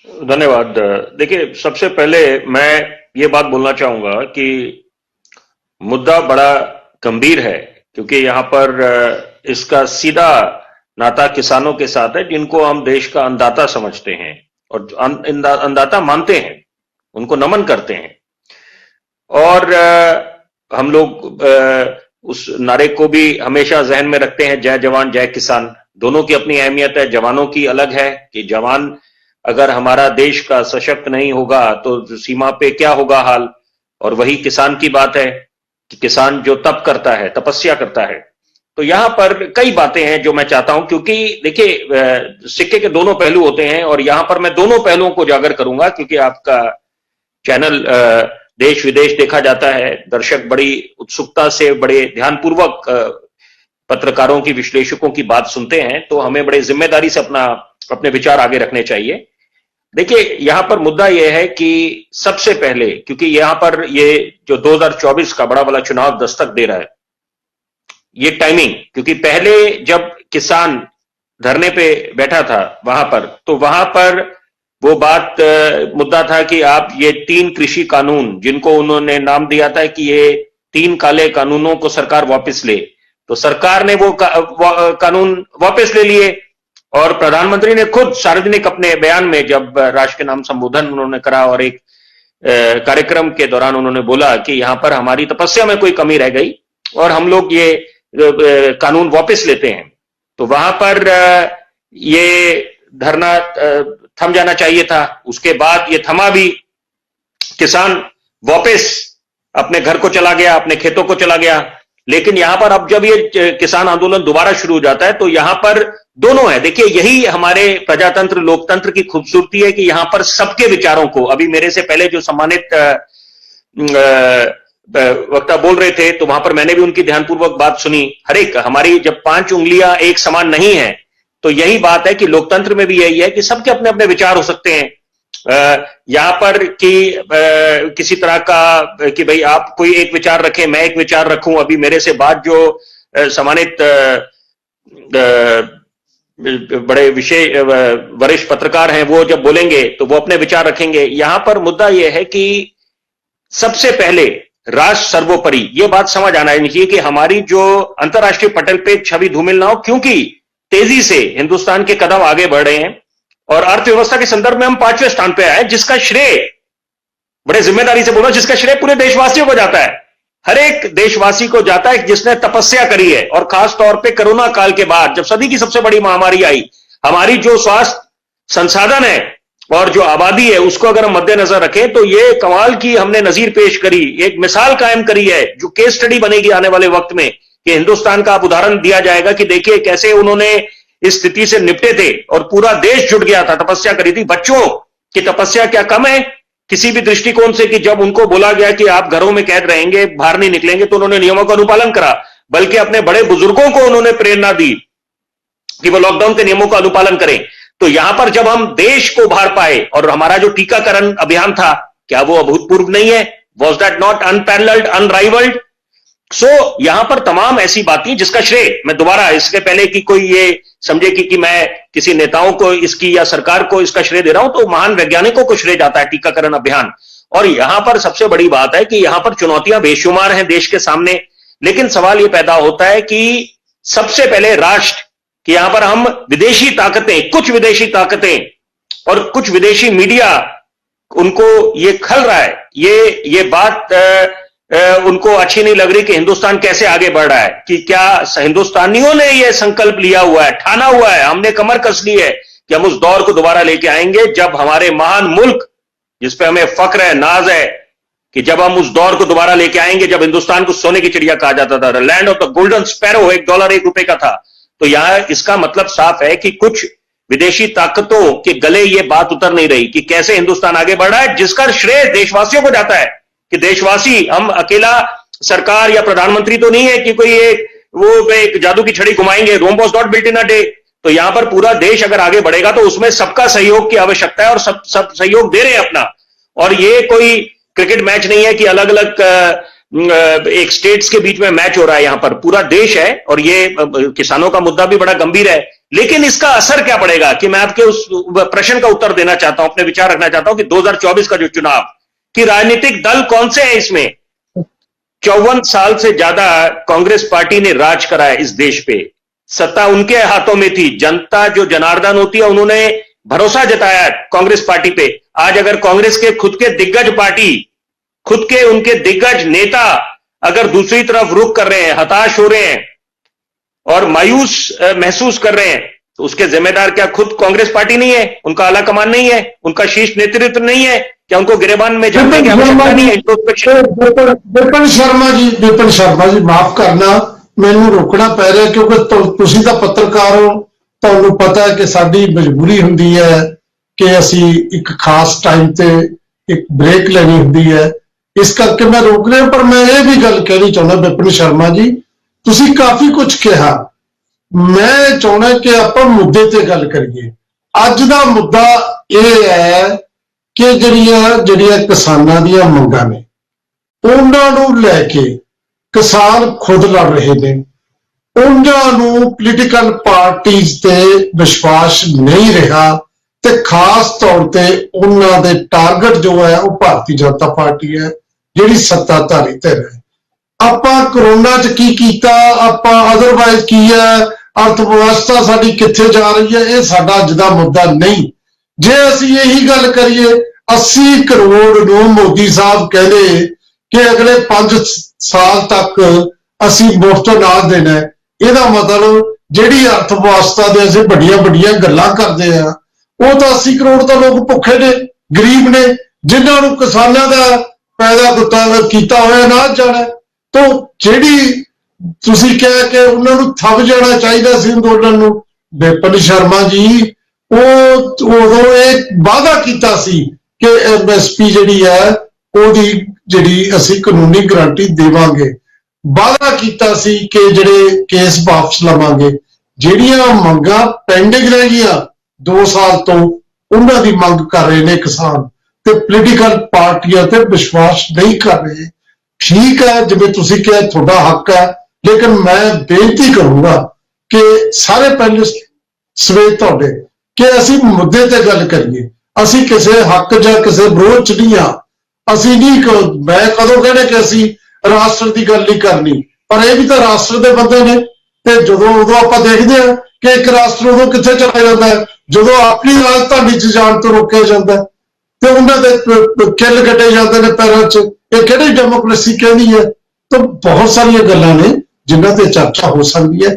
धन्यवाद। देखिए, सबसे पहले मैं ये बात बोलना चाहूंगा कि मुद्दा बड़ा गंभीर है, क्योंकि यहाँ पर इसका सीधा नाता किसानों के साथ है, जिनको हम देश का अन्नदाता समझते हैं और अन्नदाता मानते हैं, उनको नमन करते हैं। और हम लोग उस नारे को भी हमेशा जहन में रखते हैं, जय जवान जय किसान। दोनों की अपनी अहमियत है। जवानों की अलग है कि जवान अगर हमारा देश का सशक्त नहीं होगा तो सीमा पे क्या होगा हाल। और वही किसान की बात है कि किसान जो तप करता है, तपस्या करता है। तो यहां पर कई बातें हैं जो मैं चाहता हूं, क्योंकि देखिए, सिक्के के दोनों पहलू होते हैं और यहां पर मैं दोनों पहलुओं को उजागर करूंगा, क्योंकि आपका चैनल देश विदेश देखा जाता है। दर्शक बड़ी उत्सुकता से, बड़े ध्यानपूर्वक पत्रकारों की, विश्लेषकों की बात सुनते हैं, तो हमें बड़े जिम्मेदारी से अपने विचार आगे रखने चाहिए। देखिए, यहां पर मुद्दा यह है कि सबसे पहले, क्योंकि यहां पर ये जो 2024 का बड़ा वाला चुनाव दस्तक दे रहा है, ये टाइमिंग, क्योंकि पहले जब किसान धरने पे बैठा था वहां पर, तो वहां पर वो बात मुद्दा था कि आप ये 3 कृषि कानून, जिनको उन्होंने नाम दिया था कि ये 3 काले कानूनों को सरकार वापस ले, तो सरकार ने वो कानून वापस ले लिए। और प्रधानमंत्री ने खुद सार्वजनिक अपने बयान में, जब राष्ट्र के नाम संबोधन उन्होंने करा और एक कार्यक्रम के दौरान उन्होंने बोला कि यहां पर हमारी तपस्या में कोई कमी रह गई और हम लोग ये कानून वापस लेते हैं। तो वहां पर ये धरना थम जाना चाहिए था। उसके बाद ये थमा भी, किसान वापस अपने घर को चला गया, अपने खेतों को चला गया। लेकिन यहां पर अब जब ये किसान आंदोलन दोबारा शुरू हो जाता है, तो यहां पर दोनों है। देखिए, यही हमारे प्रजातंत्र, लोकतंत्र की खूबसूरती है कि यहां पर सबके विचारों को, अभी मेरे से पहले जो सम्मानित वक्ता बोल रहे थे, तो वहां पर मैंने भी उनकी ध्यानपूर्वक बात सुनी। हर एक, हमारी जब 5 उंगलियां एक समान नहीं है, तो यही बात है कि लोकतंत्र में भी यही है कि सबके अपने अपने विचार हो सकते हैं। यहां पर कि किसी तरह का कि भाई आप कोई एक विचार रखें, मैं एक विचार रखूं। अभी मेरे से बात जो सम्मानित बड़े विषय वरिष्ठ पत्रकार हैं, वो जब बोलेंगे तो वो अपने विचार रखेंगे। यहां पर मुद्दा यह है कि सबसे पहले राष्ट्र सर्वोपरि, यह बात समझ आना चाहिए कि हमारी जो अंतर्राष्ट्रीय पटल पे छवि धूमिल ना हो, क्योंकि तेजी से हिंदुस्तान के कदम आगे बढ़ रहे हैं और अर्थव्यवस्था के संदर्भ में हम 5वें स्थान पे आए, जिसका श्रेय, बड़े जिम्मेदारी से बोल रहा हूं, जिसका श्रेय पूरे देशवासियों को जाता है। हर एक देशवासी को जाता है जिसने तपस्या करी है। और खास तौर पे कोरोना काल के बाद, जब सदी की सबसे बड़ी महामारी आई, हमारी जो स्वास्थ्य संसाधन है और जो आबादी है, उसको अगर हम मद्देनजर रखें, तो ये कमाल की हमने नजीर पेश करी, एक मिसाल कायम करी है, जो केस स्टडी बनेगी आने वाले वक्त में, कि हिंदुस्तान का आप उदाहरण दिया जाएगा कि देखिए कैसे उन्होंने इस स्थिति से निपटे थे और पूरा देश जुट गया था, तपस्या करी थी। बच्चों की तपस्या क्या कम है किसी भी दृष्टिकोण से, कि जब उनको बोला गया कि आप घरों में कैद रहेंगे, बाहर नहीं निकलेंगे, तो उन्होंने नियमों का अनुपालन करा, बल्कि अपने बड़े बुजुर्गों को उन्होंने प्रेरणा दी कि वो लॉकडाउन के नियमों का अनुपालन करें। तो यहां पर जब हम देश को उभार पाए, और हमारा जो टीकाकरण अभियान था, क्या वो अभूतपूर्व नहीं है? Was that not unparalleled, unrivalled? So यहां पर तमाम ऐसी बातें जिसका श्रेय, मैं दोबारा, इसके पहले कि कोई ये समझे कि मैं किसी नेताओं को इसकी या सरकार को इसका श्रेय दे रहा हूं, तो महान वैज्ञानिकों को श्रेय जाता है टीकाकरण अभियान। और यहां पर सबसे बड़ी बात है कि यहां पर चुनौतियां बेशुमार हैं देश के सामने, लेकिन सवाल यह पैदा होता है कि सबसे पहले राष्ट्र, कि यहां पर हम विदेशी ताकतें, कुछ विदेशी ताकतें और कुछ विदेशी मीडिया, उनको ये खल रहा है, ये बात उनको अच्छी नहीं लग रही कि हिंदुस्तान कैसे आगे बढ़ रहा है, कि क्या हिंदुस्तानियों ने यह संकल्प लिया हुआ है, ठाना हुआ है, हमने कमर कस ली है कि हम उस दौर को दोबारा लेके आएंगे जब हमारे महान मुल्क, जिसपे हमें फक्र है, नाज है, कि जब हम उस दौर को दोबारा लेके आएंगे जब हिंदुस्तान को सोने की चिड़िया कहा जाता था, land of the golden sparrow, $1 1 रुपए का था। तो यहां इसका मतलब साफ है कि कुछ विदेशी ताकतों के गले ये बात उतर नहीं रही कि कैसे हिंदुस्तान आगे बढ़ रहा है, जिसका श्रेय देशवासियों को जाता है। कि देशवासी, हम अकेला सरकार या प्रधानमंत्री तो नहीं है कि कोई एक जादू की छड़ी घुमाएंगे, Rome was not built in a day. तो यहां पर पूरा देश अगर आगे बढ़ेगा तो उसमें सबका सहयोग की आवश्यकता है, और सब सहयोग दे रहे हैं अपना। और ये कोई क्रिकेट मैच नहीं है कि अलग अलग एक स्टेट्स के बीच में मैच हो रहा है, यहां पर पूरा देश है। और ये किसानों का मुद्दा भी बड़ा गंभीर है, लेकिन इसका असर क्या पड़ेगा कि मैं आपके उस प्रश्न का उत्तर देना चाहता हूं, अपने विचार रखना चाहता हूं कि 2024 का जो चुनाव कि राजनीतिक दल कौन से हैं इसमें। 54 साल से ज्यादा कांग्रेस पार्टी ने राज करा है इस देश पे, सत्ता उनके हाथों में थी, जनता जो जनार्दन होती है उन्होंने भरोसा जताया कांग्रेस पार्टी पे। आज अगर कांग्रेस के खुद के दिग्गज पार्टी, खुद के उनके दिग्गज नेता अगर दूसरी तरफ रुख कर रहे हैं, हताश हो रहे हैं और मायूस महसूस कर रहे हैं, तो उसके जिम्मेदार क्या खुद कांग्रेस पार्टी नहीं है, उनका आला कमान नहीं है, उनका शीर्ष नेतृत्व नहीं है, क्या उनको गिरेबान में जाने की आवश्यकता नहीं है? विपिन शर्मा जी माफ करना, मैनू रोकना पै रहा क्योंकि तुसीं तां पत्रकार हो, तुहानूं पता है कि साडी मजबूरी हुंदी है कि असीं एक खास टाइम ते एक ब्रेक लेनी हुंदी है, इस करके मैं रोक रहा। पर मैं ये भी गल कहनी चाहुंदा विपिन शर्मा जी, तुसीं काफी कुछ कहा, मैं चाहुंदा कि आपां मुद्दे ते गल करिए। अज दा मुद्दा यह है कि ਜਿਹੜੀਆਂ किसानां ਦੀਆਂ ਮੰਗਾਂ ਨੇ ਉਹਨਾਂ ਨੂੰ ਲੈ ਕੇ किसान खुद लड़ रहे हैं, उन्होंने पोलीटिकल पार्टीज ते विश्वास नहीं रहा, ते खास तौर ते उन्हों दे टारगेट जो है वो भारतीय जनता पार्टी है जिहड़ी सत्ताधारी धिर है। आपां करोना च की कीता, आपां अदरवाइज की है, अर्थव्यवस्था साडी कित्थे जा रही है, ये साडा अज दा मुद्दा नहीं। जे असीं यही गल करिए 80 करोड़ नूं मोदी साहब कहते कि अगले 5 साल तक असीं मुफ्त अनाज देना है, ਇਹਦਾ मतलब ਜਿਹੜੀ अर्थव्यवस्था दे असीं बड़ियां बड़ियां गल्लां करदे आ, ਉਹ ਤਾਂ 80 ਕਰੋੜ ਤਾਂ ਲੋਕ ਭੁੱਖੇ ਨੇ, गरीब ने, जिन्हां नूं किसानां दा पैदा कीता होया अनाज जाना। तो ਜਿਹੜੀ ਤੁਸੀਂ ਕਹਿ ਕੇ ਉਹਨਾਂ ਨੂੰ ਥੱਪ ਜਾਣਾ ਚਾਹੀਦਾ ਸੀ ਅੰਦੋਲਨ ਨੂੰ, ਵਿਪਨ ਸ਼ਰਮਾ ਜੀ ਉਹ ਉਦੋਂ ਇਹ ਵਾਅਦਾ ਕੀਤਾ ਸੀ ਕਿ MSP ਜਿਹੜੀ ਹੈ ਉਹਦੀ ਜਿਹੜੀ ਅਸੀਂ ਕਾਨੂੰਨੀ ਗਾਰੰਟੀ ਦੇਵਾਂਗੇ, वादा कीता सी कि ਜਿਹੜੇ केस वापस लवांगे, ਜਿਹੜੀਆਂ ਮੰਗਾਂ पेंडिंग रह गईयां 2 साल तो उन्हां दी मंग कर रहे ने किसान ते पोलीटिकल पार्टियां ते विश्वास नहीं कर रहे। ठीक है, जिवें तुसीं कहा तुहाडा हक है, लेकिन मैं बेनती करूंगा कि सारे पैनलिस्ट सवेत तुहाडे कि असीं मुद्दे ते गल करिए, असीं किसी हक जां किसी विरोध च नहीं आ, असीं नहीं, मैं कदों कहने कि असीं राष्ट्र की गल नहीं करनी, पर यह भी तो राष्ट्र के बंदे ने, ते जदों उदों आपां देखदे आ कि एक राष्ट्र उदों कित्थे चला जाता है जदों अपनी राजधानी च जाण तो रोकिया जाता है ते उन्हां दे किल कटे जाते हैं पैरों च। ये किहड़ी डेमोक्रेसी कहनी है? तो बहुत सारिया गल्लां ने जिन्हां ते चर्चा हो सकती है।